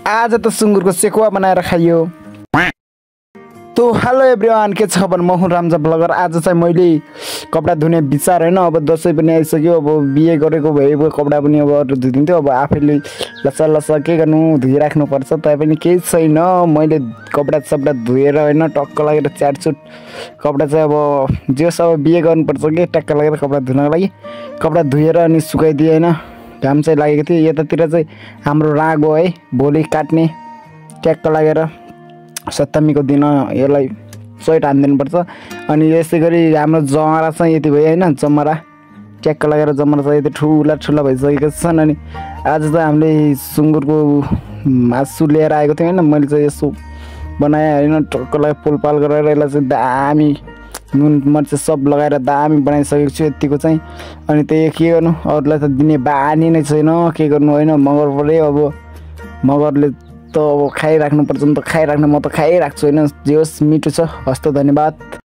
आज त सुँगुरको सेकुवा बनाएर खाइयो। तो हेलो एभ्रिवान, के छ खबर? म हुँ रामजा ब्लगर। आज चाहिँ मैले कपडा धुने विचार होइन, अब दसैँ पनि आइसक्यो, अब बिहे गरेको भए कपडा पनि अब अरू धुइदिन्थ्यो। अब आफैले लसा लसा के गर्नु, धुइराख्नुपर्छ। तै पनि केही छैन, मैले कपडा सपडा धुएर होइन टक्क लागेर च्याटचुट कपडा चाहिँ अब जेस अब बिहे गर्नुपर्छ कि टक्क लागेर कपडा धुनको लागि कपडा धुएर अनि सुकाइदिएँ होइन। घाम चाहिँ लागेको थियो। यतातिर चाहिँ हाम्रो रागो है, भोलि काट्ने ट्याक्क लागेर सप्तमीको दिन यसलाई स्वेट हानिदिनुपर्छ। अनि यसै गरी हाम्रो जमरा चाहिँ यति भयो होइन, जमरा ट्याक्क लागेर जमरा चाहिँ यति ठुला ठुला भइसकेको छन्। अनि आज चाहिँ हामीले सुँगुरको मासु लिएर आएको थियौँ होइन। मैले चाहिँ यसो बनाएँ होइन, टक्क लगाएर पोलपाल गरेर यसलाई चाहिँ दामी नुन मर्च सब लगाएर दामी बनाइसकेको छु यतिको चाहिँ। अनि त्यही के गर्नु, अरूलाई त दिने बानी नै छैन, के गर्नु होइन। मगर पऱ्यो, अब मगरले त अब खाइराख्नुपर्छ नि त, खाइराख्ने म त खाइराख्छु होइन। जे होस् मिठो छ। हस्त, धन्यवाद।